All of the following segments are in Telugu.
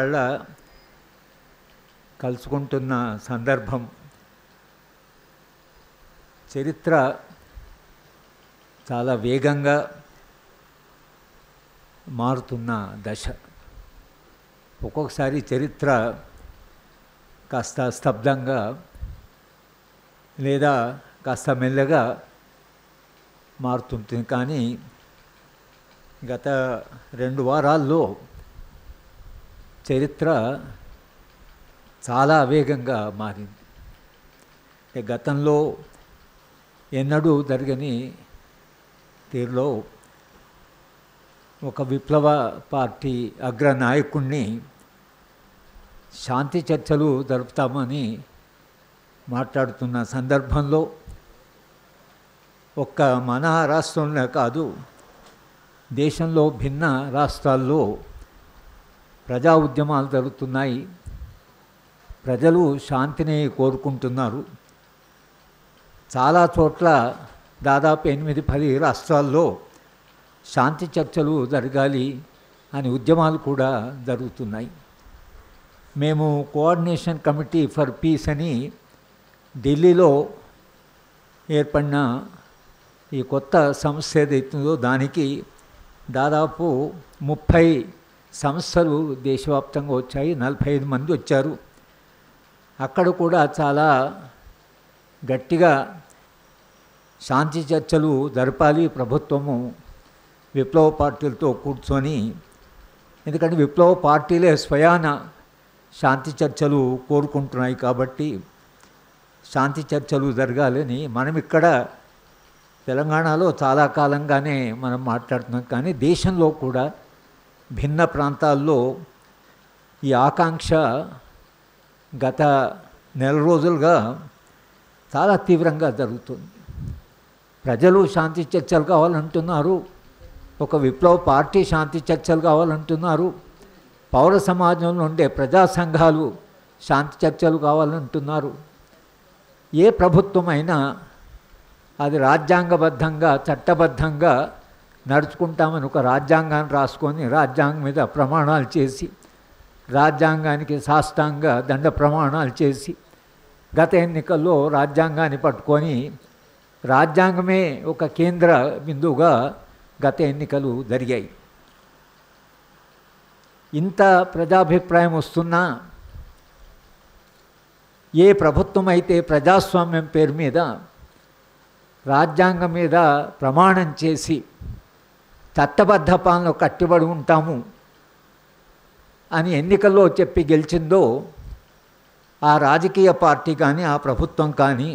మళ్ళా కలుసుకుంటున్న సందర్భం. చరిత్ర చాలా వేగంగా మారుతున్న దశ. ఒక్కొక్కసారి చరిత్ర కాస్త స్తబ్దంగా లేదా కాస్త మెల్లగా మారుతుంటుంది. కానీ గత 2 వారాల్లో చరిత్ర చాలా వేగంగా మారింది. గతంలో ఎన్నడూ జరగని తీరులో ఒక విప్లవ పార్టీ అగ్రనాయకుడిని శాంతి చర్చలు జరుపుతామని మాట్లాడుతున్న సందర్భంలో ఒక్క మన రాష్ట్రంలో కాదు, దేశంలో భిన్న రాష్ట్రాల్లో ప్రజా ఉద్యమాలు జరుగుతున్నాయి. ప్రజలు శాంతిని కోరుకుంటున్నారు. చాలా చోట్ల దాదాపు 8-10 రాష్ట్రాల్లో శాంతి చర్చలు జరగాలి అని ఉద్యమాలు కూడా జరుగుతున్నాయి. మేము కోఆర్డినేషన్ కమిటీ ఫర్ పీస్ అని ఢిల్లీలో ఏర్పడిన ఈ కొత్త సంస్థ ఏదైతుందో దానికి దాదాపు 30 సంస్థలు దేశవ్యాప్తంగా వచ్చాయి. 45 మంది వచ్చారు. అక్కడ కూడా చాలా గట్టిగా శాంతి చర్చలు జరపాలి ప్రభుత్వము విప్లవ పార్టీలతో కూర్చొని. ఎందుకంటే విప్లవ పార్టీలే స్వయాన శాంతి చర్చలు కోరుకుంటున్నాయి కాబట్టి శాంతి చర్చలు జరగాలని మనం ఇక్కడ తెలంగాణలో చాలా కాలంగానే మనం మాట్లాడుతున్నాం. కానీ దేశంలో కూడా భిన్న ప్రాంతాల్లో ఈ ఆకాంక్ష గత నెల రోజులుగా చాలా తీవ్రంగా జరుగుతుంది. ప్రజలు శాంతి చర్చలు కావాలంటున్నారు. ఒక విప్లవ పార్టీ శాంతి చర్చలు కావాలంటున్నారు. పౌర సమాజంలో ఉండే ప్రజా సంఘాలు శాంతి చర్చలు కావాలంటున్నారు. ఏ ప్రభుత్వమైనా అది రాజ్యాంగబద్ధంగా చట్టబద్ధంగా నడుచుకుంటామని ఒక రాజ్యాంగాన్ని రాసుకొని రాజ్యాంగం మీద ప్రమాణాలు చేసి రాజ్యాంగానికి సాష్టాంగ దండ ప్రమాణాలు చేసి గత ఎన్నికల్లో రాజ్యాంగాన్ని పట్టుకొని రాజ్యాంగమే ఒక కేంద్ర బిందువుగా గత ఎన్నికలు జరిగాయి. ఇంత ప్రజాభిప్రాయం వస్తున్నా ఏ ప్రభుత్వం అయితే ప్రజాస్వామ్యం పేరు మీద రాజ్యాంగం మీద ప్రమాణం చేసి చట్టబద్ధ పాలనలో కట్టుబడి ఉంటాము అని ఎన్నికల్లో చెప్పి గెలిచిందో ఆ రాజకీయ పార్టీ కానీ ఆ ప్రభుత్వం కానీ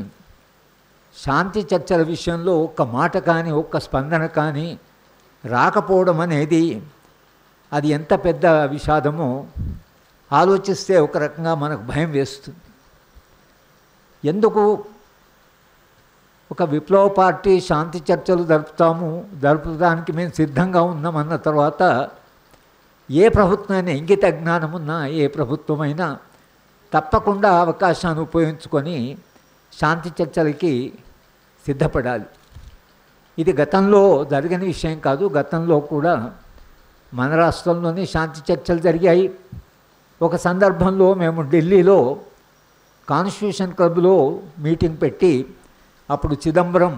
శాంతి చర్చల విషయంలో ఒక్క మాట కానీ ఒక్క స్పందన కానీ రాకపోవడం అనేది అది ఎంత పెద్ద విషాదమో ఆలోచిస్తే ఒక రకంగా మనకు భయం వేస్తుంది. ఎందుకు ఒక విప్లవ పార్టీ శాంతి చర్చలు జరుపుతానికి మేము సిద్ధంగా ఉన్నామన్న తర్వాత ఏ ప్రభుత్వమైనా ఇంగిత జ్ఞానం ఉన్నా ఏ ప్రభుత్వమైనా తప్పకుండా అవకాశాన్ని ఉపయోగించుకొని శాంతి చర్చలకి సిద్ధపడాలి. ఇది గతంలో జరిగిన విషయం కాదు. గతంలో కూడా మన రాష్ట్రంలోనే శాంతి చర్చలు జరిగాయి. ఒక సందర్భంలో మేము ఢిల్లీలో కాన్స్టిట్యూషన్ క్లబ్లో మీటింగ్ పెట్టి అప్పుడు చిదంబరం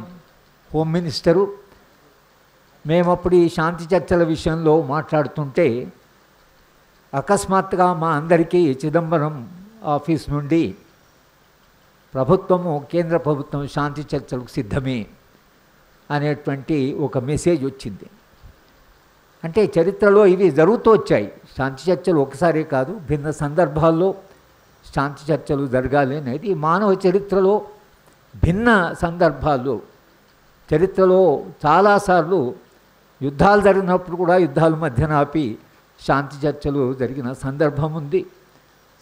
హోమ్ మినిస్టరు మేము అప్పుడు ఈ శాంతి చర్చల విషయంలో మాట్లాడుతుంటే అకస్మాత్తుగా మా అందరికీ చిదంబరం ఆఫీస్ నుండి ప్రభుత్వము కేంద్ర ప్రభుత్వం శాంతి చర్చలకు సిద్ధమే అనేటువంటి ఒక మెసేజ్ వచ్చింది. అంటే చరిత్రలో ఇవి జరుగుతూ వచ్చాయి. శాంతి చర్చలు ఒకసారి కాదు, భిన్న సందర్భాల్లో శాంతి చర్చలు జరగాలి అనేది మానవ చరిత్రలో భిన్న సందర్భాల్లో చరిత్రలో చాలాసార్లు యుద్ధాలు జరిగినప్పుడు కూడా యుద్ధాల మధ్యన ఆపి శాంతి చర్చలు జరిగిన సందర్భం ఉంది.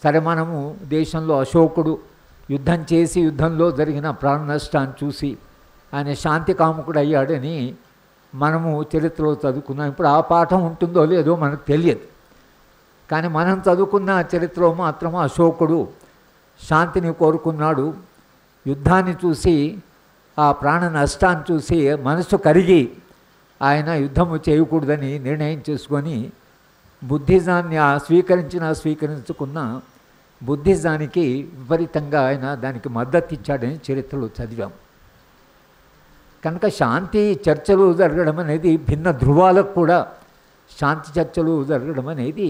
సరే, మనము దేశంలో అశోకుడు యుద్ధం చేసి యుద్ధంలో జరిగిన ప్రాణ నష్టాన్ని చూసి ఆయన శాంతి కాముకుడు అయ్యాడని మనము చరిత్రలో చదువుకున్నాం. ఇప్పుడు ఆ పాఠం ఉంటుందో లేదో మనకు తెలియదు. కానీ మనం చదువుకున్న చరిత్రలో మాత్రం అశోకుడు శాంతిని కోరుకున్నాడు. యుద్ధాన్ని చూసి ఆ ప్రాణ నష్టాన్ని చూసి మనసు కరిగి ఆయన యుద్ధము చేయకూడదని నిర్ణయం చేసుకొని బుద్ధిజాన్ని స్వీకరించుకున్న బుద్ధిజానికి విపరీతంగా ఆయన దానికి మద్దతు ఇచ్చాడని చరిత్రలో చదివాం. కనుక శాంతి చర్చలు జరగడం అనేది భిన్న ధృవాలకు కూడా శాంతి చర్చలు జరగడం అనేది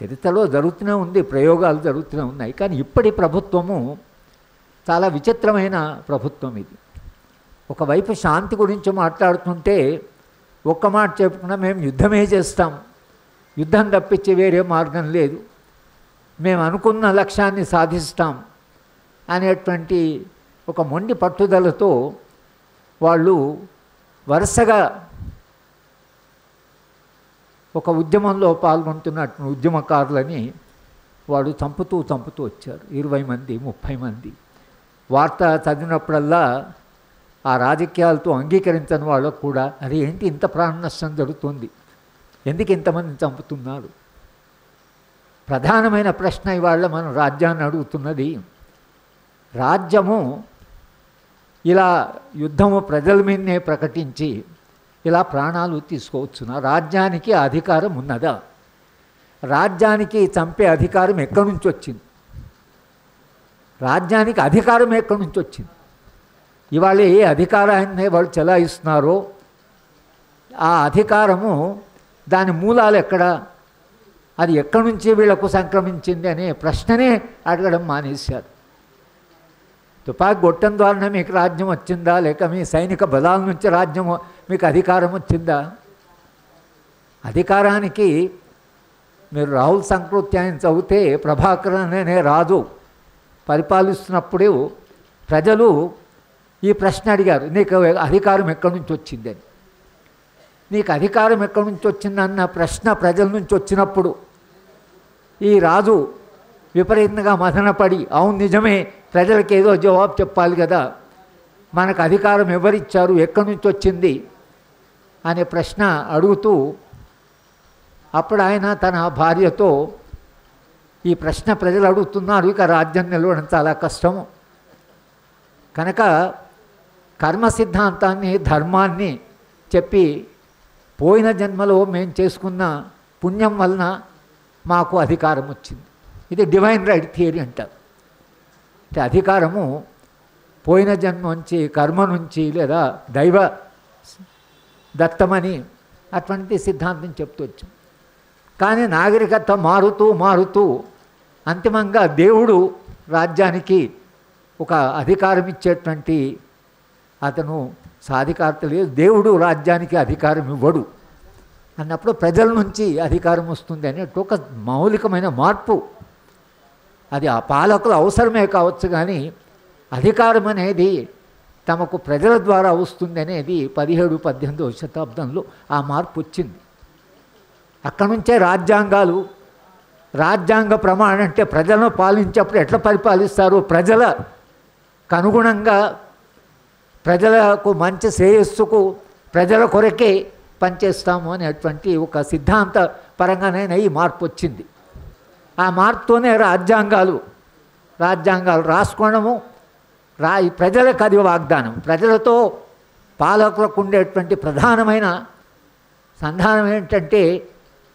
చరిత్రలో జరుగుతూనే ఉంది, ప్రయోగాలు జరుగుతూనే ఉన్నాయి. కానీ ఇప్పటి ప్రభుత్వము చాలా విచిత్రమైన ప్రభుత్వం ఇది. ఒకవైపు శాంతి గురించి మాట్లాడుతుంటే ఒక్క మాట చెప్పుకున్నా మేము యుద్ధమే చేస్తాం, యుద్ధం తప్పించి వేరే మార్గం లేదు, మేము అనుకున్న లక్ష్యాన్ని సాధిస్తాం అనేటువంటి ఒక మొండి పట్టుదలతో వాళ్ళు వరుసగా ఒక ఉద్యమంలో పాల్గొంటున్నట్టు ఉద్యమకారులని వాడు చంపుతూ వచ్చారు. 20 మంది 30 మంది. వార్త చదివినప్పుడల్లా ఆ రాజకీయాలతో అంగీకరించని వాళ్ళకు కూడా అరే ఏంటి ఇంత ప్రాణ నష్టం జరుగుతుంది, ఎందుకు ఇంతమందిని చంపుతున్నారు? ప్రధానమైన ప్రశ్న ఇవాళ మనం రాజ్యాన్ని అడుగుతున్నది. రాజ్యము ఇలా యుద్ధము ప్రజల మీదనే ప్రకటించి ఇలా ప్రాణాలు తీసుకోవచ్చునా? రాజ్యానికి అధికారం ఉన్నదా? రాజ్యానికి చంపే అధికారం ఎక్కడి నుంచి వచ్చింది? రాజ్యానికి అధికారం ఎక్కడి నుంచి వచ్చింది? ఇవాళ ఏ అధికారాన్ని వాళ్ళు చెలాయిస్తున్నారో ఆ అధికారము దాని మూలాలు ఎక్కడ, అది ఎక్కడి నుంచి వీళ్లకు సంక్రమించింది అనే ప్రశ్ననే అడగడం మానేశారు. తుపాకీ గొట్టం ద్వారా మీకు రాజ్యం వచ్చిందా, లేక మీ సైనిక బలాల నుంచి రాజ్యం మీకు అధికారం వచ్చిందా? అధికారానికి మీరు రాహుల్ సంకృత్యాన్ని చదివితే ప్రభాకరన్ అనే రాజు పరిపాలిస్తున్నప్పుడు ప్రజలు ఈ ప్రశ్న అడిగారు, నీకు అధికారం ఎక్కడి నుంచి వచ్చిందని. నీకు అధికారం ఎక్కడి నుంచి వచ్చిందన్న ప్రశ్న ప్రజల నుంచి వచ్చినప్పుడు ఈ రాజు విపరీతంగా మదనపడి అవును నిజమే, ప్రజలకు ఏదో జవాబు చెప్పాలి కదా, మనకు అధికారం ఎవరిచ్చారు, ఎక్కడి నుంచి వచ్చింది అనే ప్రశ్న అడుగుతూ అప్పుడు ఆయన తన భార్యతో ఈ ప్రశ్న ప్రజలు అడుగుతున్నారు, ఇక రాజ్యం నిలవడం చాలా కష్టము, కనుక కర్మ సిద్ధాంతాన్ని ధర్మాన్ని చెప్పి పోయిన జన్మలో మేము చేసుకున్న పుణ్యం వలన మాకు అధికారం వచ్చింది. ఇది డివైన్ రైట్ థియరీ అంటారు. అంటే అధికారము పోయిన జన్మ నుంచి, కర్మ నుంచి లేదా దైవ దత్తమని అటువంటి సిద్ధాంతం చెప్తూ వచ్చాం. కానీ నాగరికత మారుతూ అంతిమంగా దేవుడు రాజ్యానికి ఒక అధికారం ఇచ్చేటువంటి అతను సాధికారత లేదు, దేవుడు రాజ్యానికి అధికారం ఇవ్వడు అన్నప్పుడు ప్రజల నుంచి అధికారం వస్తుంది అనే ఒక మౌలికమైన మార్పు. అది ఆ పాలకుల అవసరమే కావచ్చు, కానీ అధికారం అనేది తమకు ప్రజల ద్వారా వస్తుంది అనేది 17-18వ శతాబ్దంలో ఆ మార్పు వచ్చింది. అక్కడి నుంచే రాజ్యాంగ ప్రమాణం అంటే ప్రజలను పాలించేప్పుడు ఎట్లా పరిపాలిస్తారు, ప్రజలకు అనుగుణంగా ప్రజలకు మంచి శ్రేయస్సుకు ప్రజల కొరకే పనిచేస్తాము అనేటువంటి ఒక సిద్ధాంత పరంగానే ఈ మార్పు వచ్చింది. ఆ మార్పుతోనే రాజ్యాంగాలు రాసుకోవడము, ప్రజలకు అది వాగ్దానం. ప్రజలతో పాలకులకు ఉండేటువంటి ప్రధానమైన సంధానం ఏంటంటే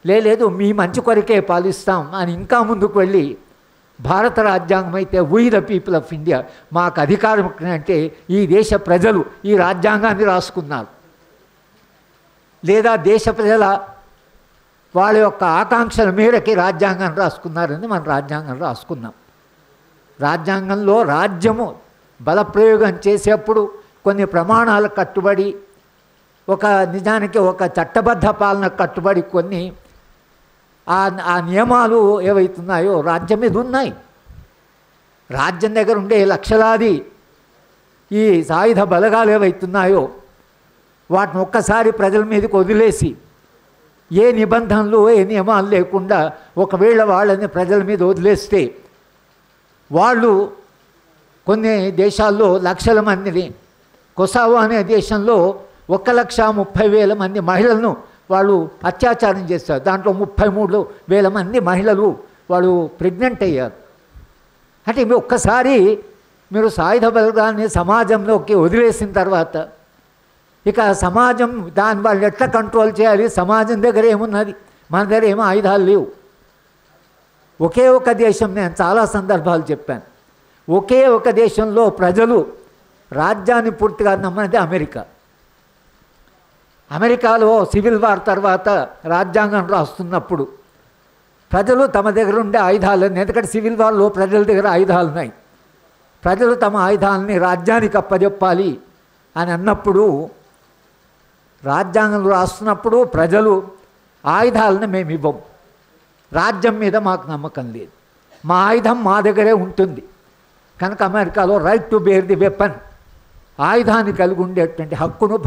లేదు మీ మంచి కొరకే పాలిస్తాం అని ఇంకా ముందుకు వెళ్ళి భారత రాజ్యాంగం అయితే we the people of India, మాకు అధికారం అంటే ఈ దేశ ప్రజలు ఈ రాజ్యాంగాన్ని రాసుకున్నారు, లేదా దేశ ప్రజల వాళ్ళ యొక్క ఆకాంక్షల మేరకి రాజ్యాంగాన్ని రాసుకున్నారని మనం రాజ్యాంగం రాసుకున్నాం. రాజ్యాంగంలో రాజ్యము బలప్రయోగం చేసేప్పుడు కొన్ని ప్రమాణాలకు కట్టుబడి నిజానికి ఒక చట్టబద్ధ పాలనకు కట్టుబడి కొన్ని ఆ నియమాలు ఏవైతున్నాయో రాజ్యం మీద ఉన్నాయి. రాజ్యం దగ్గర ఉండే లక్షలాది ఈ సాయుధ బలగాలు ఏవైతున్నాయో వాటిని ఒక్కసారి ప్రజల మీదకి వదిలేసి ఏ నిబంధనలు ఏ నియమాలు లేకుండా ఒకవేళ వాళ్ళని ప్రజల మీద వదిలేస్తే వాళ్ళు కొన్ని దేశాల్లో లక్షల మందిని, కొసావో అనే దేశంలో 1,30,000 మంది మహిళలను వాళ్ళు అత్యాచారం చేస్తారు. దాంట్లో 33,000 మంది మహిళలు వాళ్ళు ప్రెగ్నెంట్ అయ్యారు. అంటే ఒక్కసారి మీరు సాయుధ బలగాన్ని సమాజంలోకి వదిలేసిన తర్వాత ఇక సమాజం దాని వాళ్ళు ఎట్లా కంట్రోల్ చేయాలి, సమాజం దగ్గర ఏమున్నది, మన దగ్గర ఏమో ఆయుధాలు లేవు. ఒకే ఒక దేశం, నేను చాలా సందర్భాలు చెప్పాను, ఒకే ఒక దేశంలో ప్రజలు రాజ్యాన్ని పూర్తిగా నమ్మనిది అమెరికా. అమెరికాలో సివిల్ వార్ తర్వాత రాజ్యాంగం రాస్తున్నప్పుడు ప్రజలు తమ దగ్గర ఉండే ఆయుధాలను, ఎందుకంటే సివిల్ వార్లో ప్రజల దగ్గర ఆయుధాలు ఉన్నాయి, ప్రజలు తమ ఆయుధాలని రాజ్యానికి అప్పజెప్పాలి అని అన్నప్పుడు, రాజ్యాంగం రాస్తున్నప్పుడు ప్రజలు ఆయుధాలను మేము ఇవ్వం, రాజ్యం మీద మాకు నమ్మకం లేదు, మా ఆయుధం మా దగ్గరే ఉంటుంది కనుక అమెరికాలో right to bear the weapon, ఆయుధాన్ని కలిగి ఉండేటువంటి హక్కును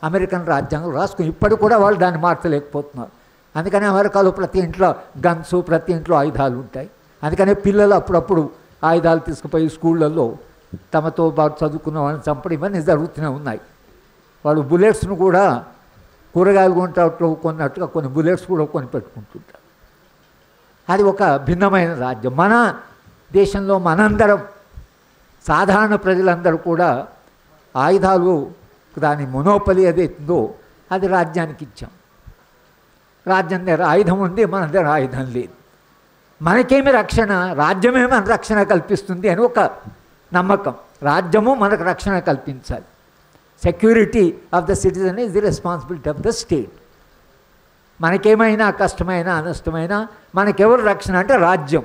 అమెరికన్ రాజ్యాంగం రాసుకుని ఇప్పటికి కూడా వాళ్ళు దాన్ని మార్చలేకపోతున్నారు. అందుకని అమెరికాలో ప్రతి ఇంట్లో గన్స్, ప్రతి ఇంట్లో ఆయుధాలు ఉంటాయి. అందుకనే పిల్లలు అప్పుడప్పుడు ఆయుధాలు తీసుకుపోయి స్కూళ్ళల్లో తమతో పాటు చదువుకున్న వాళ్ళని చంపడం ఇవన్నీ జరుగుతూనే ఉన్నాయి. వాళ్ళు బుల్లెట్స్ను కూడా కూరగాయలు కొంటాట్లో కొన్నట్టుగా కొన్ని బుల్లెట్స్ కూడా కొని పెట్టుకుంటుంటారు. అది ఒక భిన్నమైన రాజ్యం. మన దేశంలో మనందరం సాధారణ ప్రజలందరూ కూడా ఆయుధాలు, దాని మొనోపలి ఏదైతుందో అది రాజ్యానికి ఇచ్చాం. రాజ్యం దగ్గర ఆయుధం ఉంది, మన దగ్గర ఆయుధం లేదు. మనకేమి రక్షణ, రాజ్యమే మన రక్షణ కల్పిస్తుంది అని ఒక నమ్మకం. రాజ్యము మనకు రక్షణ కల్పించాలి. Security of the citizen is the responsibility of the state. మనకేమైనా కష్టమైనా అనష్టమైనా మనకెవరు రక్షణ అంటే రాజ్యం.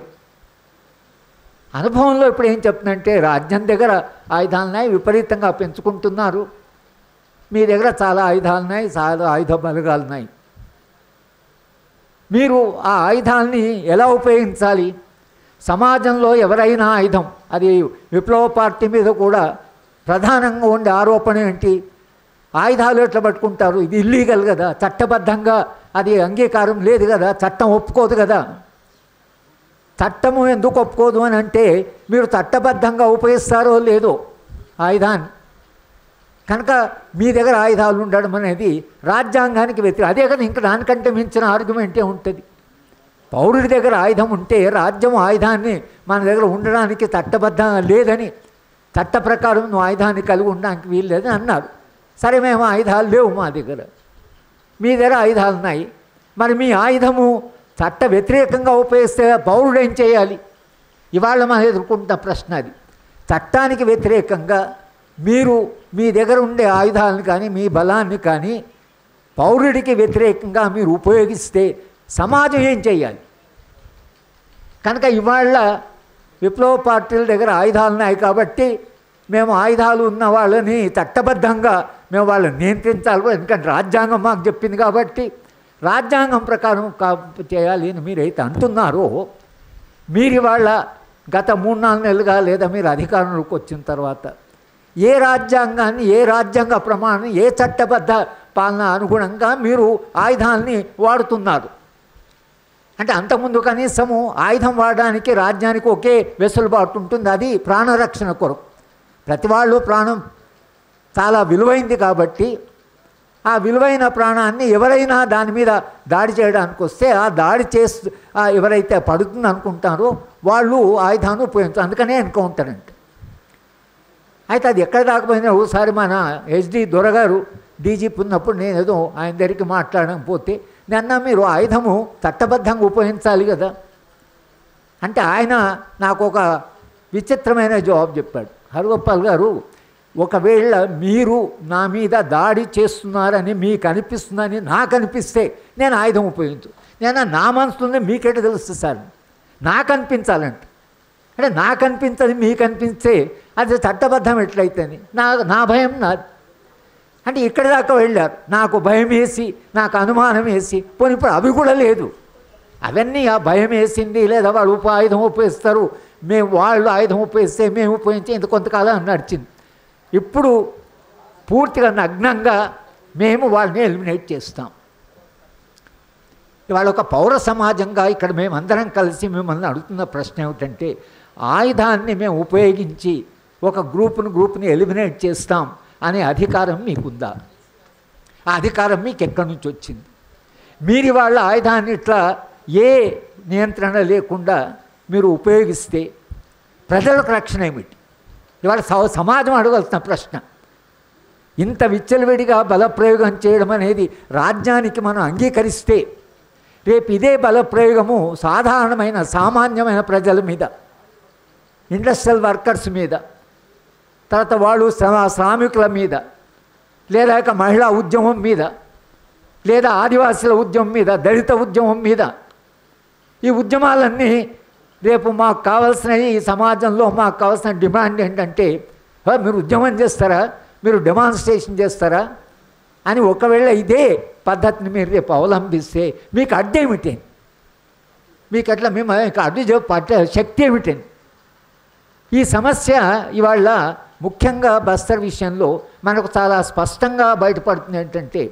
అనుభవంలో ఇప్పుడు ఏం చెప్తుందంటే, రాజ్యం దగ్గర ఆయుధాలున్నాయి, విపరీతంగా పెంచుకుంటున్నారు, మీ దగ్గర చాలా ఆయుధాలున్నాయి, చాలా ఆయుధ బలగాలున్నాయి, మీరు ఆ ఆయుధాలని ఎలా ఉపయోగించాలి? సమాజంలో ఎవరైనా ఆయుధం, అది విప్లవ పార్టీ మీద కూడా ప్రధానంగా ఉండే ఆరోపణ ఏంటి? ఆయుధాలు ఎట్లా పట్టుకుంటారు, ఇది ఇల్లీగల్ కదా, చట్టబద్ధంగా అది అంగీకారం లేదు కదా, చట్టం ఒప్పుకోదు కదా. చట్టము ఎందుకు ఒప్పుకోదు అని అంటే, మీరు చట్టబద్ధంగా ఉపయోగిస్తారో లేదో ఆయుధాన్ని, కనుక మీ దగ్గర ఆయుధాలు ఉండడం అనేది రాజ్యాంగానికి వ్యతిరేకం. అదే కదా, ఇంకా దానికంటే మించిన ఆర్గ్యుమెంటే ఉంటుంది. పౌరుడి దగ్గర ఆయుధం ఉంటే రాజ్యం ఆయుధాన్ని మన దగ్గర ఉండడానికి చట్టబద్ధంగా లేదని, చట్ట ప్రకారం నువ్వు ఆయుధాన్ని కలిగి ఉండడానికి వీలు లేదని అన్నారు. సరే, మేము ఆయుధాలు లేవు మా దగ్గర, మీ దగ్గర ఆయుధాలు ఉన్నాయి, మరి మీ ఆయుధము చట్ట వ్యతిరేకంగా ఉపయోగిస్తే పౌరుడు ఏం చేయాలి? ఇవాళ మనం ఎదుర్కొంటున్న ప్రశ్న అది. చట్టానికి వ్యతిరేకంగా మీరు మీ దగ్గర ఉండే ఆయుధాలను కానీ మీ బలాన్ని కానీ పౌరుడికి వ్యతిరేకంగా మీరు ఉపయోగిస్తే సమాజం ఏం చేయాలి? కనుక ఇవాళ విప్లవ పార్టీల దగ్గర ఆయుధాలు ఉన్నాయి కాబట్టి మేము ఆయుధాలు ఉన్న వాళ్ళని చట్టబద్ధంగా మేము వాళ్ళని నియంత్రించాలి, ఎందుకంటే రాజ్యాంగం మాకు చెప్పింది కాబట్టి రాజ్యాంగం ప్రకారం చేయాలి అని మీరైతే అంటున్నారో, మీరు వాళ్ళ గత 3-4 నెలలుగా లేదా మీరు అధికారంలోకి వచ్చిన తర్వాత ఏ రాజ్యాంగాన్ని, ఏ రాజ్యాంగ ప్రమాణం, ఏ చట్టబద్ధ పాలన అనుగుణంగా మీరు ఆయుధాలని వాడుతున్నారు? అంటే అంతకుముందు కనీసము ఆయుధం వాడడానికి రాజ్యానికి ఒకే వెసులుబాటు ఉంటుంది, అది ప్రాణరక్షణ కొరకు. ప్రతి వాళ్ళు ప్రాణం చాలా విలువైంది కాబట్టి ఆ విలువైన ప్రాణాన్ని ఎవరైనా దాని మీద దాడి చేయడానికి వస్తే ఆ దాడి చేస్తూ ఎవరైతే పడుతుంది అనుకుంటారో వాళ్ళు ఆయుధాన్ని ఉపయోగించారు. అందుకనే ఎన్కౌంటర్ అంటే. అయితే అది ఎక్కడ దాకపోయినా ఒకసారి మన హెచ్డి దొరగారు డీజీపీ ఉన్నప్పుడు నేను ఏదో ఆయన దగ్గరికి మాట్లాడకపోతే, నిన్న మీరు ఆయుధము చట్టబద్ధంగా ఉపయోగించాలి కదా అంటే ఆయన నాకు ఒక విచిత్రమైన జవాబు చెప్పాడు. హరిగోపాల్ గారు, ఒకవేళ మీరు నా మీద దాడి చేస్తున్నారని మీకు అనిపిస్తుందని నాకు అనిపిస్తే నేను ఆయుధం ఉపయోగించు. నేను నా మనసులోనే మీకేట తెలుస్తుంది సార్, నాకు అనిపించాలంటే. అంటే నాకు అనిపించదు మీకు అనిపిస్తే అది చట్టబద్ధం ఎట్లయితేని నా భయం నాది. అంటే ఇక్కడి దాకా వెళ్ళారు, నాకు భయం వేసి నాకు అనుమానం వేసి, పోనీ ఇప్పుడు అవి కూడా లేదు, అవన్నీ ఆ భయం వేసింది లేదా వాళ్ళు ఆయుధం ఉపయోగిస్తారు, మేము వాళ్ళు ఆయుధం ఉపయోగిస్తే మేము ఉపయోగించి ఇంత కొంతకాలం నడిచింది. ఇప్పుడు పూర్తిగా నగ్నంగా మేము వాళ్ళని ఎలిమినేట్ చేస్తాం. ఇవాళ ఒక పౌర సమాజంగా ఇక్కడ మేమందరం కలిసి మిమ్మల్ని అడుగుతున్న ప్రశ్న ఏమిటంటే, ఆయుధాన్ని మేము ఉపయోగించి ఒక గ్రూప్ని ఎలిమినేట్ చేస్తాం అనే అధికారం మీకుందా? ఆ అధికారం మీకు ఎక్కడి నుంచి వచ్చింది? మీరు వాళ్ళ ఆయుధాన్ని ఇట్లా ఏ నియంత్రణ లేకుండా మీరు ఉపయోగిస్తే ప్రజలకు రక్షణ ఏమిటి? ఇవాళ సమాజం అడగాల్సిన ప్రశ్న. ఇంత విచ్చలవిడిగా బలప్రయోగం చేయడం అనేది రాజ్యానికి మనం అంగీకరిస్తే, రేపు ఇదే బలప్రయోగము సాధారణమైన సామాన్యమైన ప్రజల మీద, ఇండస్ట్రియల్ వర్కర్స్ మీద, తర్వాత వాళ్ళు శ్రామికుల మీద, లేదా మహిళా ఉద్యమం మీద, లేదా ఆదివాసుల ఉద్యమం మీద, దళిత ఉద్యమం మీద, ఈ ఉద్యమాలన్నీ రేపు మాకు కావాల్సిన ఈ సమాజంలో మాకు కావాల్సిన డిమాండ్ ఏంటంటే మీరు ఉద్యమం చేస్తారా, మీరు డెమాన్స్ట్రేషన్ చేస్తారా అని ఒకవేళ ఇదే పద్ధతిని మీరు రేపు అవలంబిస్తే మీకు అడ్డేమిటి, మీకు అట్లా మేము అడ్డు పట్టే శక్తి ఏమిటండి? ఈ సమస్య ఇవాళ ముఖ్యంగా బస్తర్ విషయంలో మనకు చాలా స్పష్టంగా బయటపడుతుంది. ఏంటంటే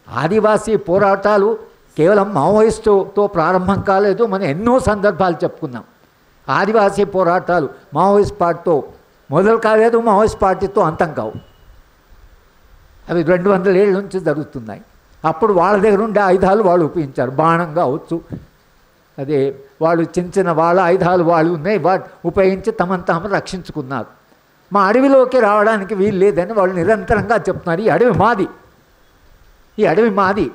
ఆదివాసీ పోరాటాలు కేవలం మావోయిస్టుతో ప్రారంభం కాలేదు. మనం ఎన్నో సందర్భాలు చెప్పుకున్నాం. ఆదివాసీ పోరాటాలు మావోయిస్ట్ పార్టీతో మొదలు కాలేదు, మావోయిస్ట్ పార్టీతో అంతం కావు. అవి 200 ఏళ్ళ నుంచి జరుగుతున్నాయి. అప్పుడు వాళ్ళ దగ్గర ఉండే ఆయుధాలు వాళ్ళు ఉపయోగించారు, బాణం కావచ్చు, అదే వాళ్ళు చిన్న చిన్న వాళ్ళ ఆయుధాలు వాళ్ళు ఉన్నాయి, వాటి ఉపయోగించి తమను తాము రక్షించుకున్నారు. మా అడవిలోకి రావడానికి వీలు లేదని వాళ్ళు నిరంతరంగా చెప్తున్నారు. ఈ అడవి మాది, ఈ అడవి మాది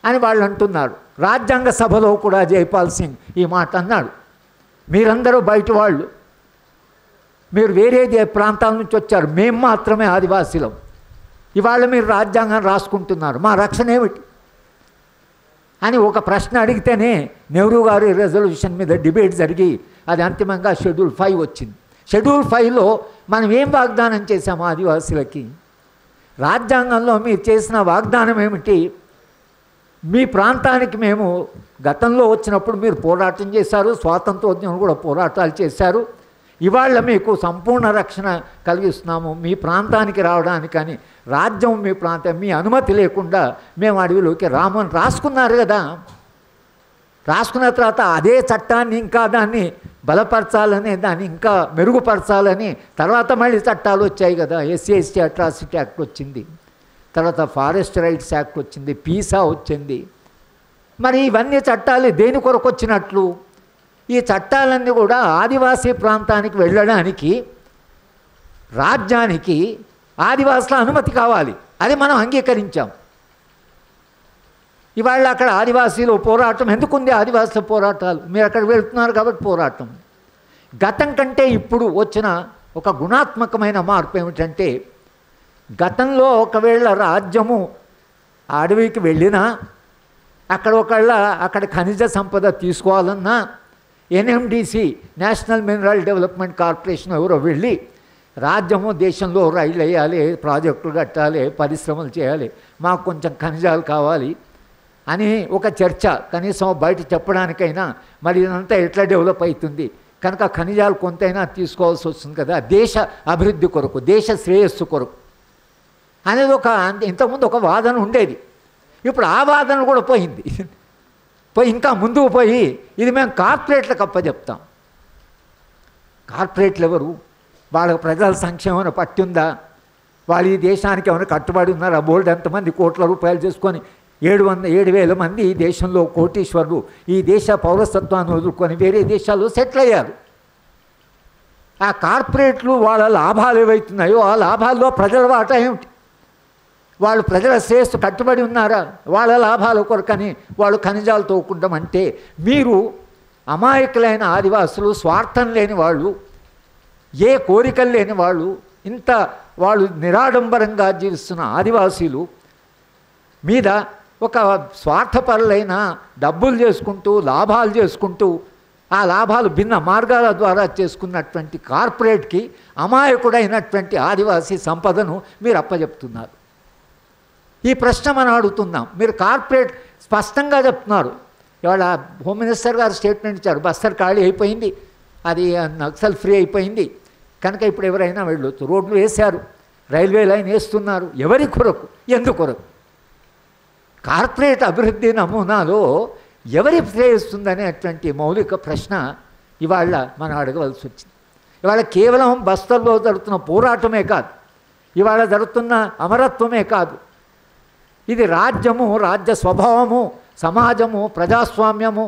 అని వాళ్ళు అంటున్నారు. రాజ్యాంగ సభలో కూడా జైపాల్ సింగ్ ఈ మాట అన్నాడు. మీరందరూ బయట వాళ్ళు, మీరు వేరే ప్రాంతాల నుంచి వచ్చారు, మేము మాత్రమే ఆదివాసీలం. ఇవాళ మీరు రాజ్యాంగం రాసుకుంటున్నారు, మా రక్షణ ఏమిటి అని ఒక ప్రశ్న అడిగితేనే నెహ్రూ గారి రెజల్యూషన్ మీద డిబేట్ జరిగి అది అంతిమంగా షెడ్యూల్ 5 వచ్చింది. షెడ్యూల్ 5లో మనం ఏం వాగ్దానం చేశాము ఆదివాసీలకి? రాజ్యాంగంలో మీరు చేసిన వాగ్దానం ఏమిటి? మీ ప్రాంతానికి మేము గతంలో వచ్చినప్పుడు మీరు పోరాటం చేశారు, స్వాతంత్రోద్యమం కూడా పోరాటాలు చేశారు. ఇవాళ మీకు సంపూర్ణ రక్షణ కలిగిస్తున్నాము, మీ ప్రాంతానికి రావడానికి. కానీ రాజ్యం మీ ప్రాంతం మీ అనుమతి లేకుండా మేము అడవిలోకి రామని రాసుకున్నారు కదా. రాసుకున్న తర్వాత అదే చట్టాన్ని ఇంకా దాన్ని బలపరచాలని, దాన్ని ఇంకా మెరుగుపరచాలని తర్వాత మళ్ళీ చట్టాలు వచ్చాయి కదా. SC/ST అట్రాసిటీ యాక్ట్ వచ్చింది, తర్వాత ఫారెస్ట్ రైట్స్ యాక్ట్ వచ్చింది, పీసా వచ్చింది. మరి ఇవన్నీ చట్టాలు దేని కొరకు వచ్చినట్లు? ఈ చట్టాలన్నీ కూడా ఆదివాసీ ప్రాంతానికి వెళ్ళడానికి రాజ్యానికి ఆదివాసుల అనుమతి కావాలి, అది మనం అంగీకరించాం. ఇవాళ అక్కడ ఆదివాసీలు పోరాటం ఎందుకుంది? ఆదివాసుల పోరాటాలు మీరు అక్కడ వెళ్తున్నారు కాబట్టి పోరాటం. గతం కంటే ఇప్పుడు వచ్చిన ఒక గుణాత్మకమైన మార్పు ఏమిటంటే, గతంలో ఒకవేళ రాజ్యము అడవికి వెళ్ళినా అక్కడ ఖనిజ సంపద తీసుకోవాలన్నా NMDC national mineral development corporation ఎవరో వెళ్ళి రాజ్యము దేశంలో రైళ్ళు వేయాలి, ప్రాజెక్టులు కట్టాలి, పరిశ్రమలు చేయాలి, మాకు కొంచెం ఖనిజాలు కావాలి అని ఒక చర్చ కనీసం బయట చెప్పడానికైనా మరి ఇదంతా ఎట్లా డెవలప్ అవుతుంది కనుక ఖనిజాలు కొంతైనా తీసుకోవాల్సి వస్తుంది కదా దేశ అభివృద్ధి కొరకు, దేశ శ్రేయస్సు కొరకు అనేది ఇంతకుముందు ఒక వాదన ఉండేది. ఇప్పుడు ఆ వాదన కూడా పోయింది. ఇంకా ముందుకు పోయి ఇది మేము కార్పొరేట్లకు అప్పచెప్తాం. కార్పొరేట్లు ఎవరు? వాళ్ళ ప్రజల సంక్షేమం పట్టి ఉందా? వాళ్ళు ఈ దేశానికి ఏమైనా కట్టుబడి ఉన్నారా? బోల్డ్ ఎంతమంది కోట్ల రూపాయలు చేసుకొని 7,000 మంది ఈ దేశంలో కోటీశ్వరులు ఈ దేశ పౌరసత్వాన్ని వదులుకొని వేరే దేశాల్లో సెటిల్ అయ్యారు. ఆ కార్పొరేట్లు వాళ్ళ లాభాలు ఏవైతున్నాయో ఆ లాభాల్లో ప్రజల వాటా ఏమిటి? వాళ్ళు ప్రజల శ్రేయస్సు కట్టుబడి ఉన్నారా? వాళ్ళ లాభాల కొరకని వాళ్ళు ఖనిజాలు తోకుంటామంటే మీరు అమాయకులైన ఆదివాసులు, స్వార్థం లేని వాళ్ళు, ఏ కోరికలు లేని వాళ్ళు, వాళ్ళు నిరాడంబరంగా జీవిస్తున్న ఆదివాసీలు మీద ఒక స్వార్థపరులైన డబ్బులు చేసుకుంటూ లాభాలు చేసుకుంటూ ఆ లాభాలు భిన్న మార్గాల ద్వారా చేసుకున్నటువంటి కార్పొరేట్కి అమాయకుడైనటువంటి ఆదివాసీ సంపదను మీరు అప్పచెప్తున్నారు. ఈ ప్రశ్న మనం అడుగుతున్నాం. మీరు కార్పొరేట్ స్పష్టంగా చెప్తున్నారు. ఇవాళ హోమ్ మినిస్టర్ గారు స్టేట్మెంట్ ఇచ్చారు, బస్తర్ ఖాళీ అయిపోయింది, అది నక్సల్ ఫ్రీ అయిపోయింది కనుక ఇప్పుడు ఎవరైనా వెళ్ళొచ్చు. రోడ్లు వేశారు, రైల్వే లైన్ వేస్తున్నారు. ఎవరి కొరకు? ఎందుకొరకు? కార్పొరేట్ అభివృద్ధి నమూనాలో ఎవరి శ్రేయిస్తుందనేటువంటి మౌలిక ప్రశ్న ఇవాళ మనం అడగవలసి వచ్చింది. ఇవాళ కేవలం బస్తర్లో జరుగుతున్న పోరాటమే కాదు, ఇవాళ జరుగుతున్న అమరత్వమే కాదు, ఇది రాజ్యము, రాజ్య స్వభావము, సమాజము, ప్రజాస్వామ్యము,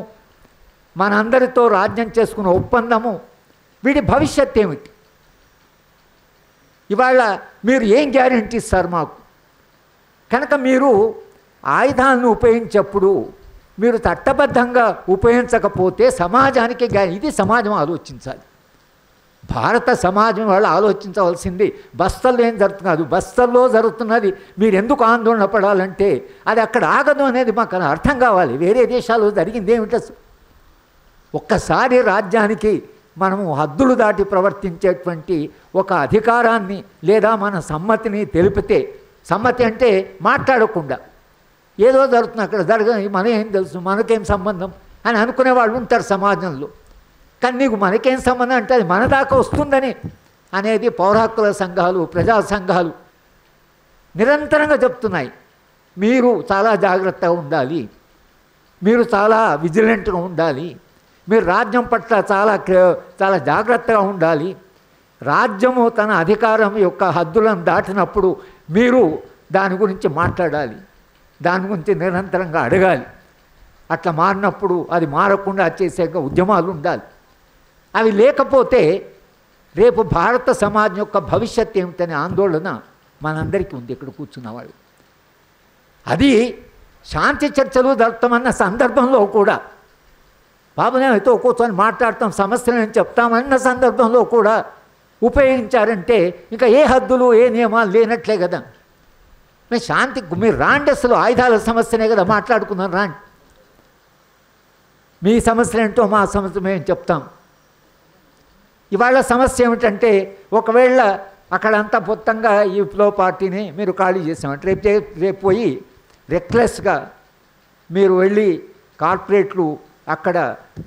మనందరితో రాజ్యం చేసుకున్న ఒప్పందము, వీటి భవిష్యత్ ఏమిటి? ఇవాళ మీరు ఏం గ్యారెంటీ ఇస్తారు మాకు? కనుక మీరు ఆయుధాలను ఉపయోగించేప్పుడు మీరు చట్టబద్ధంగా ఉపయోగించకపోతే సమాజానికి ఇది సమాజం ఆలోచించాలి. భారత సమాజం వాళ్ళు ఆలోచించవలసింది బస్తల్లో ఏం జరుగుతుంది కాదు, బస్తల్లో జరుగుతున్నది మీరు ఎందుకు ఆందోళన పడాలంటే అది అక్కడ ఆగదు అనేది మాకు అర్థం కావాలి. వేరే దేశాల్లో జరిగింది ఏమిటి? ఒక్కసారి రాజ్యానికి మనము హద్దులు దాటి ప్రవర్తించేటువంటి ఒక అధికారాన్ని లేదా మన సమ్మతిని తెలిపితే, సమ్మతి అంటే మాట్లాడకుండా ఏదో జరుగుతుంది అక్కడ జరగదు, మనకేం తెలుసు, మనకేం సంబంధం అని అనుకునే వాళ్ళు ఉంటారు సమాజంలో. కానీ నీకు మనకేం సంబంధం అంటే అది మన దాకా వస్తుందని అనేది పౌర హక్కుల సంఘాలు, ప్రజా సంఘాలు నిరంతరంగా చెప్తున్నాయి. మీరు చాలా జాగ్రత్తగా ఉండాలి, మీరు చాలా విజిలెంట్గా ఉండాలి, మీరు రాజ్యం పట్ల చాలా జాగ్రత్తగా ఉండాలి. రాజ్యము తన అధికారం యొక్క హద్దులను దాటినప్పుడు మీరు దాని గురించి మాట్లాడాలి, దాని గురించి నిరంతరంగా అడగాలి. అట్లా మారినప్పుడు అది మారకుండా చేసే ఉద్యమాలు ఉండాలి. అవి లేకపోతే రేపు భారత సమాజం యొక్క భవిష్యత్ ఏమిటనే ఆందోళన మనందరికీ ఉంది ఇక్కడ కూర్చున్నవాళ్ళు. అది శాంతి చర్చలు జరుపుతామన్న సందర్భంలో కూడా బాబు నేనైతే కూర్చొని మాట్లాడతాం, సమస్యలు నేను చెప్తామన్న సందర్భంలో కూడా ఉపయోగించారంటే ఇంకా ఏ హద్దులు ఏ నియమాలు లేనట్లే కదా. మేము శాంతికి మీరు రాండి, అసలు ఆయుధాల సమస్యనే కదా మాట్లాడుకున్నాం, రాండి. మీ సమస్యలు ఏంటో మా సమస్య మేము చెప్తాం. ఇవాళ సమస్య ఏమిటంటే ఒకవేళ అక్కడంతా మొత్తంగా ఈ ఫ్లో పార్టీని మీరు ఖాళీ చేసామంటే రేపు పోయి రెక్లెస్గా మీరు వెళ్ళి కార్పొరేట్లు అక్కడ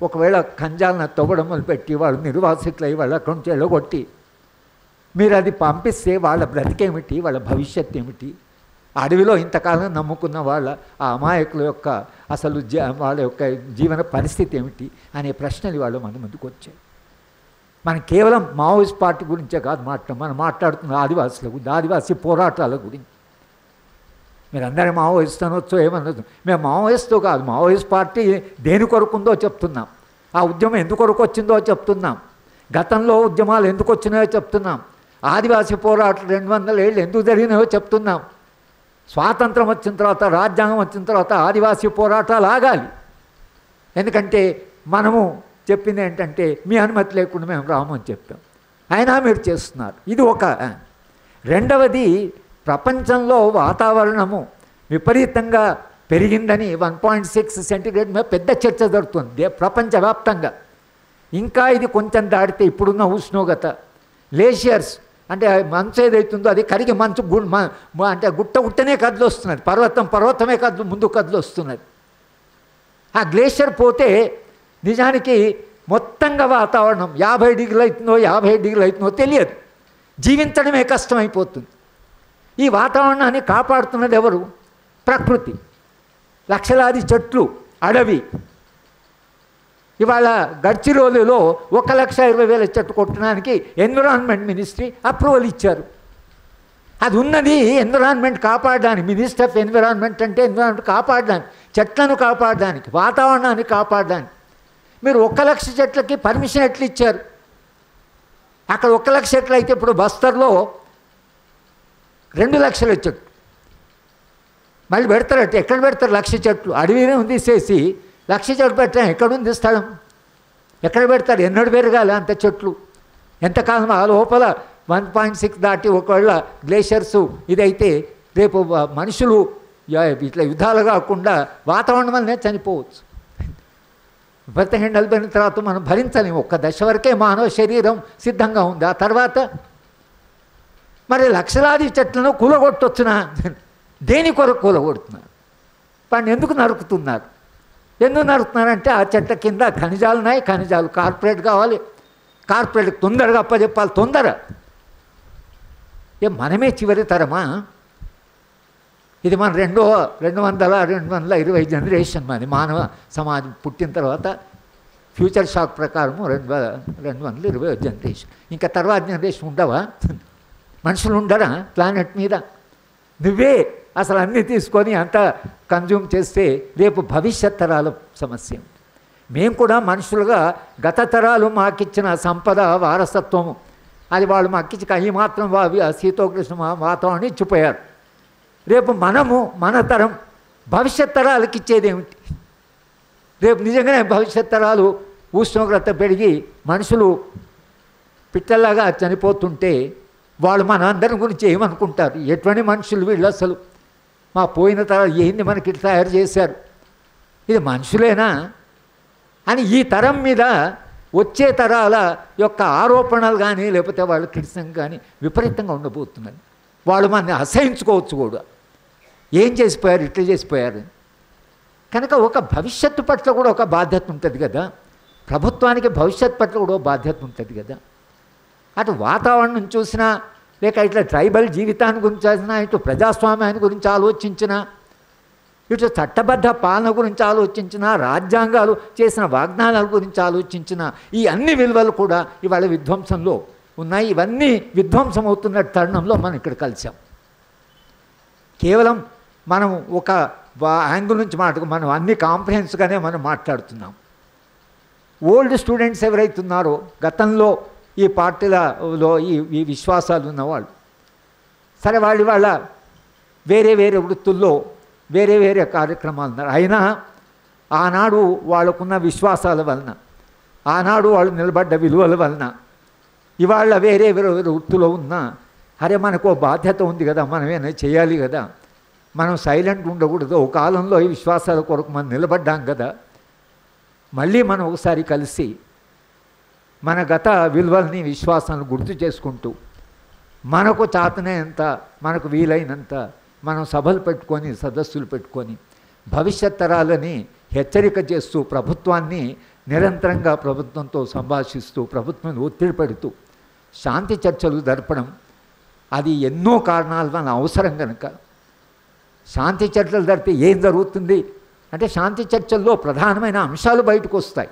ఒకవేళ కంజాలను తవ్వడం మొదలుపెట్టి వాళ్ళు నిర్వాసితులై వాళ్ళ అక్కడి నుంచి వెళ్ళగొట్టి మీరు అది పంపిస్తే వాళ్ళ బ్రతికేమిటి, వాళ్ళ భవిష్యత్ ఏమిటి? అడవిలో ఇంతకాలం నమ్ముకున్న వాళ్ళ ఆ అమాయకుల యొక్క అసలు వాళ్ళ యొక్క జీవన పరిస్థితి ఏమిటి అనే ప్రశ్నలు వాళ్ళు మన ముందుకు వచ్చాయి. మనం కేవలం మావోయిస్ట్ పార్టీ గురించే కాదు మనం మాట్లాడుతున్న ఆదివాసుల గురించి, ఆదివాసీ పోరాటాల గురించి. మీరు అందరూ మావోయిస్ట్ అనొచ్చో ఏమనొచ్చు, మేము మావోయిస్టు కాదు, మావోయిస్ట్ పార్టీ దేని కొరకుందో చెప్తున్నాం, ఆ ఉద్యమం ఎందుకు కొరకు వచ్చిందో చెప్తున్నాం, గతంలో ఉద్యమాలు ఎందుకు వచ్చినాయో చెప్తున్నాం, ఆదివాసీ పోరాటం 200 ఏళ్ళు ఎందుకు జరిగినాయో చెప్తున్నాం. స్వాతంత్రం వచ్చిన తర్వాత, రాజ్యాంగం వచ్చిన తర్వాత ఆదివాసీ పోరాటాలు ఆగాలి. ఎందుకంటే మనము చెప్పింది ఏంటంటే మీ అనుమతి లేకుండా మేము రామని చెప్పాం, అయినా మీరు చేస్తున్నారు. ఇది ఒక. రెండవది, ప్రపంచంలో వాతావరణము విపరీతంగా పెరిగిందని 1.6 సెంటీగ్రేడ్ మీద పెద్ద చర్చ జరుగుతుంది ప్రపంచవ్యాప్తంగా. ఇంకా ఇది కొంచెం దాటితే ఇప్పుడున్న ఉష్ణోగ్రత గ్లేషియర్స్ అంటే మంచు ఏదైతుందో అది కరిగి మంచు అంటే గుట్టనే కదిలి వస్తున్నది, పర్వతమే ముందు కదిలి వస్తున్నది. ఆ గ్లేషియర్ పోతే నిజానికి మొత్తంగా వాతావరణం 50 డిగ్రీలు అవుతుందో 55 డిగ్రీలు అవుతుందో తెలియదు, జీవించడమే కష్టమైపోతుంది. ఈ వాతావరణాన్ని కాపాడుతున్నది ఎవరు? ప్రకృతి. లక్షలాది చెట్లు, అడవి. ఇవాళ గడ్చిరోలులో 1,20,000 చెట్టు కొట్టడానికి ఎన్విరాన్మెంట్ మినిస్ట్రీ అప్రూవల్ ఇచ్చారు. అది ఉన్నది ఎన్విరాన్మెంట్ కాపాడడానికి. మినిస్టర్ ఆఫ్ ఎన్విరాన్మెంట్ అంటే ఎన్విరాన్మెంట్ కాపాడడానికి, చెట్లను కాపాడడానికి, వాతావరణాన్ని కాపాడడానికి. మీరు 1,00,000 చెట్లకి పర్మిషన్ ఎట్లు ఇచ్చారు? అక్కడ 1,00,000 చెట్లు అయితే ఇప్పుడు బస్తర్లో 2,00,000 చెట్లు మళ్ళీ పెడతారట. ఎక్కడ పెడతారు? 1,00,000 చెట్లు అడవినే ఉంది తీసేసి 1,00,000 చెట్లు పెట్టాం. ఎక్కడుంది స్థలం? ఎక్కడ పెడతారు? ఎన్నడూ పెరగాలి అంత చెట్లు. ఎంతకాలం ఆ లోపల 1.6 దాటి ఒకవేళ గ్లేషియర్స్ ఇదైతే రేపు మనుషులు ఇట్లా యుద్ధాలు కాకుండా వాతావరణం వల్లనే చనిపోవచ్చు. విపరీతంగా నలిపోయిన తర్వాత మనం భరించలేము. ఒక్క దశ వరకే మానవ శరీరం సిద్ధంగా ఉంది. ఆ తర్వాత మరి లక్షలాది చెట్లను కూలగొట్టొచ్చునా? దేని కొరకు కూలగొడుతున్నారు? వాడిని ఎందుకు నరుకుతున్నారు? ఎందుకు నరుకుతున్నారంటే ఆ చెట్ల కింద ఖనిజాలు ఉన్నాయి, ఖనిజాలు కార్పొరేట్ కావాలి, కార్పొరేట్కి తొందరగా అప్పచెప్పాలి. తొందర మనమే చివరి తరమా? ఇది మన 220 జనరేషన్ మాది. మానవ సమాజం పుట్టిన తర్వాత ఫ్యూచర్ షాక్ ప్రకారము 220 జనరేషన్. ఇంకా తర్వాత జనరేషన్ ఉండవా? మనుషులు ఉండరా ప్లానెట్ మీద? నువ్వే అసలు అన్నీ తీసుకొని అంతా కన్జ్యూమ్ చేస్తే రేపు భవిష్యత్ తరాల సమస్య. మేము కూడా మనుషులుగా గత తరాలు మాకిచ్చిన సంపద వారసత్వము అది వాళ్ళు మాకిచ్చి ఈ మాత్రం శీతోకృష్ణ వాతావరణం ఇచ్చిపోయారు. రేపు మనము మన తరం భవిష్యత్ తరాలకు ఇచ్చేదేమిటి? రేపు నిజంగానే భవిష్యత్ తరాలు ఉష్ణోగ్రత పెరిగి మనుషులు పిట్టల్లాగా చనిపోతుంటే వాళ్ళు మన అందరి గురించి ఏమనుకుంటారు? ఎటువంటి మనుషులు వీళ్ళు, అసలు మా పోయిన తరాలు ఏంది మనకి తయారు చేశారు, ఇది మనుషులేనా అని ఈ తరం మీద వచ్చే తరాల యొక్క ఆరోపణలు కానీ లేకపోతే వాళ్ళ క్రిటిసిజం కానీ విపరీతంగా ఉండబోతున్నది. వాళ్ళు మనని అసహించుకోవచ్చు కూడా, ఏం చేసిపోయారు, ఇట్లా చేసిపోయారు. కనుక ఒక భవిష్యత్తు పట్ల కూడా ఒక బాధ్యత ఉంటుంది కదా, ప్రభుత్వానికి భవిష్యత్తు పట్ల కూడా బాధ్యత ఉంటుంది కదా. అటు వాతావరణం చూసినా, లేక ఇట్లా ట్రైబల్ జీవితాన్ని గురించి చూసినా, ఇటు ప్రజాస్వామ్యాన్ని గురించి ఆలోచించినా, ఇటు చట్టబద్ధ పాలన గురించి ఆలోచించినా, రాజ్యాంగాలు చేసిన వాగ్దానాల గురించి ఆలోచించినా, ఈ అన్ని విలువలు కూడా ఇవాళ విధ్వంసంలో ఉన్నాయి. ఇవన్నీ విధ్వంసం అవుతున్న తరుణంలో మనం ఇక్కడ కలిసాం. కేవలం మనం ఒక యాంగిల్ నుంచి మనం అన్ని కాంప్రహెన్స్గానే మనం మాట్లాడుతున్నాం. ఓల్డ్ స్టూడెంట్స్ ఎవరైతున్నారో, గతంలో ఈ పార్టీలలో ఈ విశ్వాసాలు ఉన్నవాళ్ళు, సరే వాళ్ళ వేరే వేరే వృత్తుల్లో వేరే వేరే కార్యక్రమాలు ఉన్నారు. అయినా ఆనాడు వాళ్ళకున్న విశ్వాసాల వలన, ఆనాడు వాళ్ళు నిలబడ్డ విలువల వలన ఇవాళ వేరే వేరే వృత్తిలో ఉన్నా, అరే మనకు బాధ్యత ఉంది కదా, మనమేనా చేయాలి కదా, మనం సైలెంట్ ఉండకూడదు, ఒక కాలంలో ఈ విశ్వాసాల కొరకు మనం నిలబడ్డాం కదా, మళ్ళీ మనం ఒకసారి కలిసి మన గత విలువల్ని విశ్వాసాలను గుర్తు చేసుకుంటూ మనకు చాతనేంత, మనకు వీలైనంత మనం సభలు పెట్టుకొని, సదస్సులు పెట్టుకొని భవిష్యత్ తరాలని హెచ్చరిక చేస్తూ, ప్రభుత్వాన్ని నిరంతరంగా ప్రభుత్వంతో సంభాషిస్తూ, ప్రభుత్వాన్ని ఒత్తిడి పెడుతూ శాంతి చర్చలు జరపడం, అది ఎన్నో కారణాల వల్ల అవసరం కనుక. శాంతి చర్చలు జరిపితే ఏం జరుగుతుంది అంటే, శాంతి చర్చల్లో ప్రధానమైన అంశాలు బయటకు వస్తాయి.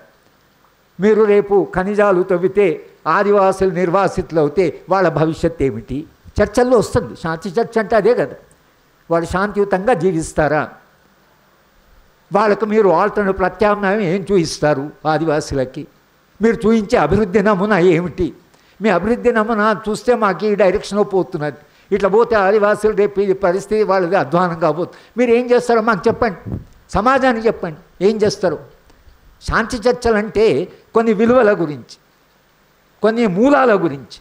మీరు రేపు ఖనిజాలు తవ్వితే ఆదివాసులు నిర్వాసితులు అవుతే వాళ్ళ భవిష్యత్తు ఏమిటి చర్చల్లో వస్తుంది. శాంతి చర్చ అంటే అదే కదా, వాళ్ళు శాంతియుతంగా జీవిస్తారా, వాళ్ళకు మీరు ఆల్టర్నేటివ్ ప్రత్యామ్నాయం ఏం చూపిస్తారు, ఆదివాసులకి మీరు చూపించే అభివృద్ధి నమూనా ఏమిటి, మీ అభివృద్ధి నమూనా చూస్తే మాకు ఈ డైరెక్షన్లో పోతున్నది, ఇట్లా పోతే ఆదివాసులు రేపు ఈ పరిస్థితి వాళ్ళది అధ్వానం కాబోతుంది, మీరు ఏం చేస్తారో మాకు చెప్పండి, సమాజానికి చెప్పండి ఏం చేస్తారు. శాంతి చర్చలు అంటే కొన్ని విలువల గురించి, కొన్ని మూలాల గురించి,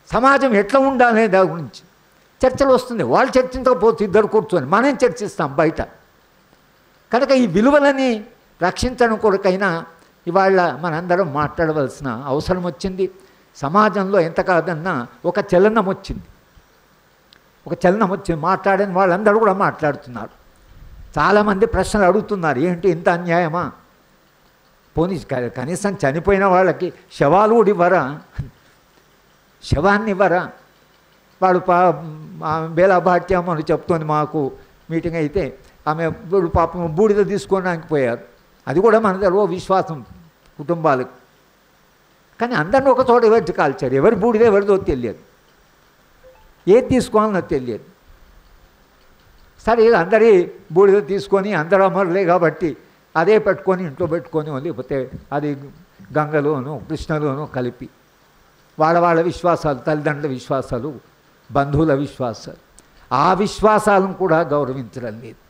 సమాజం ఎట్లా ఉండాలనే దాని గురించి చర్చలు వస్తుంది. వాళ్ళు చర్చించకపోతే ఇద్దరు కూర్చొని మనం చర్చిస్తాం బయట. కనుక ఈ విలువలని రక్షించడం కొరకైనా ఇవాళ మనందరం మాట్లాడవలసిన అవసరం వచ్చింది. సమాజంలో ఎంత కాదన్నా ఒక చలనం వచ్చింది, మాట్లాడని వాళ్ళందరూ కూడా మాట్లాడుతున్నారు. చాలామంది ప్రశ్నలు అడుగుతున్నారు, ఏంటి ఇంత అన్యాయమా, పోనీ కనీసం చనిపోయిన వాళ్ళకి శవాలు కూడా ఇవ్వరా, శవాన్ని ఇవ్వరా. వాడు బేలాభాట్యం అని చెప్తోంది మాకు మీటింగ్ అయితే, ఆమె పాపం బూడిద తీసుకోవడానికి పోయారు, అది కూడా మన దగ్గర విశ్వాసం కుటుంబాలకు. కానీ అందరిని ఒక చోట ఎవరికి కాల్చారు, ఎవరి బూడిద ఎవరిదో తెలియదు, ఏది తీసుకోవాలన్నో తెలియదు. సరే అందరి బూడిద తీసుకొని అందరూ అమరులే కాబట్టి అదే పెట్టుకొని ఇంట్లో పెట్టుకొని, లేకపోతే అది గంగలోను కృష్ణలోను కలిపి వాళ్ళ విశ్వాసాలు, తల్లిదండ్రుల విశ్వాసాలు, బంధువుల విశ్వాసాలు, ఆ విశ్వాసాలను కూడా గౌరవించడం లేదు.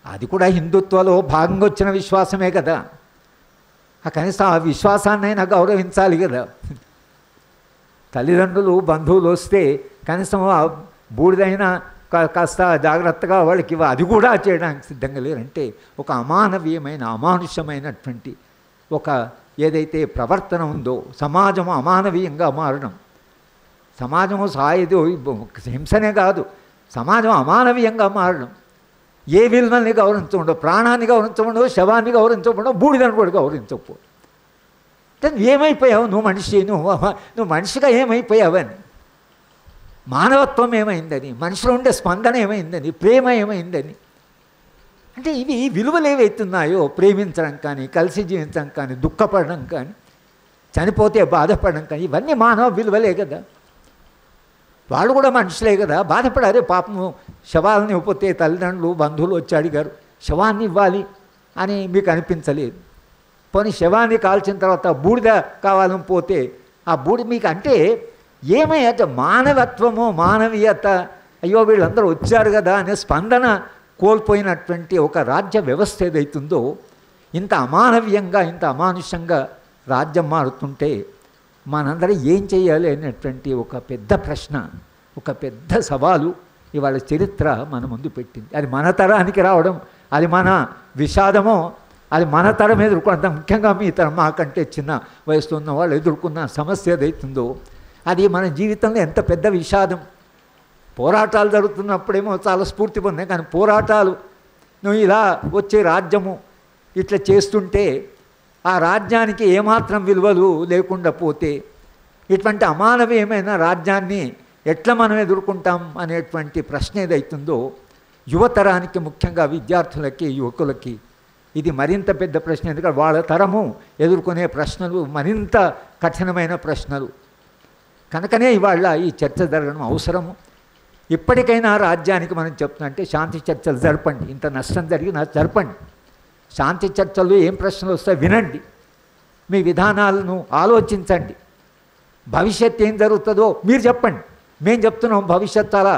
అది కూడా హిందుత్వలో భాగంగా వచ్చిన విశ్వాసమే కదా, కనీసం ఆ విశ్వాసాన్నైనా గౌరవించాలి కదా. తల్లిదండ్రులు బంధువులు వస్తే కనీసం ఆ బూడిదైనా కాస్త జాగ్రత్తగా వాళ్ళకి అది కూడా చేయడానికి సిద్ధంగా లేరంటే ఒక అమానవీయమైన, అమానుషమైనటువంటి ఒక ఏదైతే ప్రవర్తన ఉందో, సమాజం అమానవీయంగా మారడం, సమాజము సాయదో హింసనే కాదు, సమాజం అమానవీయంగా మారడం, ఏ విలువల్ని గౌరవించకుండా, ప్రాణాన్ని గౌరవించకుండా, శవాన్ని గౌరవించకుండా, బూడిదని కూడా గౌరవించకపో. ఏమైపోయావు నువ్వు మనిషి, నువ్వు మనిషిగా ఏమైపోయావని, మానవత్వం ఏమైందని, మనిషిలో ఉండే స్పందన ఏమైందని, ప్రేమ ఏమైందని. అంటే ఇవి విలువలు ఏవైతున్నాయో, ప్రేమించడం కానీ, కలిసి జీవించడం కానీ, దుఃఖపడడం కానీ, చనిపోతే బాధపడడం కానీ, ఇవన్నీ మానవ విలువలే కదా. వాళ్ళు కూడా మనుషులే కదా, బాధపడారే పాపము. శవాలని ఇవ్వకపోతే తల్లిదండ్రులు బంధువులు వచ్చి అడిగారు, శవాన్ని ఇవ్వాలి అని మీకు అనిపించలేదు, పోనీ శవాన్ని కాల్చిన తర్వాత బూడిద కావాలని పోతే ఆ బూడిద మీకు అంటే ఏమయ్యాక మానవత్వము, మానవీయత, అయ్యో వీళ్ళందరూ వచ్చారు కదా అనే స్పందన కోల్పోయినటువంటి ఒక రాజ్య వ్యవస్థ ఏదైతుందో ఇంత అమానవీయంగా ఇంత అమానుషంగా రాజ్యం మారుతుంటే మనందరం ఏం చేయాలి అనేటువంటి ఒక పెద్ద ప్రశ్న, ఒక పెద్ద సవాలు ఇవాళ చరిత్ర మన ముందు పెట్టింది. అది మన తరానికి రావడం, అది మన విషాదమో, అది మన తరం ఎదుర్కొంటాం. ముఖ్యంగా మీ తరం, మాకంటే చిన్న వయసులో ఉన్న వాళ్ళు ఎదుర్కొన్న సమస్య ఏదైతుందో అది మన జీవితంలో ఎంత పెద్ద విషాదం. పోరాటాలు జరుగుతున్నప్పుడేమో చాలా స్ఫూర్తి పొందాయి, కానీ పోరాటాలు నువ్వు ఇలా వచ్చే రాజ్యము ఇట్లా చేస్తుంటే ఆ రాజ్యానికి ఏమాత్రం విలువలు లేకుండా పోతే ఇటువంటి అమానవీయమైన రాజ్యాన్ని ఎట్లా మనం ఎదుర్కొంటాం అనేటువంటి ప్రశ్న ఏదైతుందో యువతరానికి, ముఖ్యంగా విద్యార్థులకి, యువకులకి ఇది మరింత పెద్ద ప్రశ్న. ఎందుకంటే వాళ్ళ తరము ఎదుర్కొనే ప్రశ్నలు మరింత కఠినమైన ప్రశ్నలు. కనుకనే ఇవాళ ఈ చర్చ జరగడం అవసరము. ఇప్పటికైనా రాజ్యానికి మనం చెప్తున్నా అంటే శాంతి చర్చలు జరపండి. ఇంత నష్టం జరిగినా జరపండి. శాంతి చర్చల్లో ఏం ప్రశ్నలు వస్తాయి వినండి, మీ విధానాలను ఆలోచించండి. భవిష్యత్తు ఏం జరుగుతుందో మీరు చెప్పండి. మేము చెప్తున్నాం భవిష్యత్తు చాలా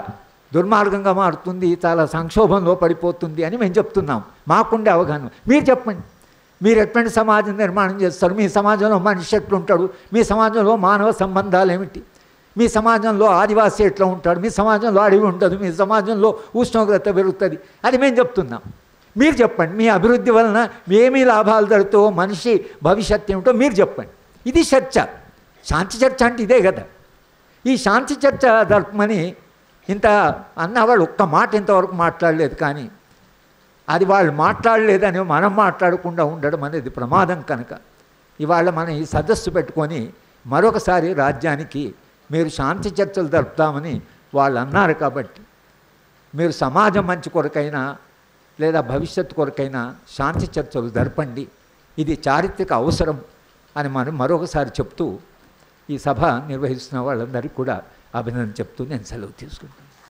దుర్మార్గంగా మారుతుంది, చాలా సంక్షోభంలో పడిపోతుంది అని మేము చెప్తున్నాం. మాకుండే అవగాహన మీరు చెప్పండి. మీరు ఎటువంటి సమాజం నిర్మాణం చేస్తారు, మీ సమాజంలో మనిషి ఎట్లుంటాడు, మీ సమాజంలో మానవ సంబంధాలు ఏమిటి, మీ సమాజంలో ఆదివాసీ ఎట్లా ఉంటాడు, మీ సమాజంలో అడవి ఉండదు, మీ సమాజంలో ఉష్ణోగ్రత పెరుగుతుంది, అది మేము చెప్తున్నాం. మీరు చెప్పండి. మీ అభివృద్ధి వలన ఏమీ లాభాలు జరుగుతాయో, మనిషి భవిష్యత్తు ఏమిటో మీరు చెప్పండి. ఇది చర్చ. శాంతి చర్చ అంటే ఇదే కదా. ఈ శాంతి చర్చ జరపమని ఇంత అన్నవాళ్ళు ఒక్క మాట ఇంతవరకు మాట్లాడలేదు. కానీ అది వాళ్ళు మాట్లాడలేదని మనం మాట్లాడకుండా ఉండడం అనేది ప్రమాదం. కనుక ఇవాళ మనం ఈ సదస్సు పెట్టుకొని మరొకసారి రాజ్యానికి మీరు శాంతి చర్చలు జరుపుతామని వాళ్ళు అన్నారు. కాబట్టి మీరు సమాజం మంచి కొరకైనా లేదా భవిష్యత్తు కొరకైనా శాంతి చర్చలు జరపండి. ఇది చారిత్రక అవసరం అని మనం మరొకసారి చెప్తూ ఈ సభ నిర్వహిస్తున్న వాళ్ళందరికీ కూడా అభినందన చెప్తూ నేను సెలవు తీసుకుంటాను.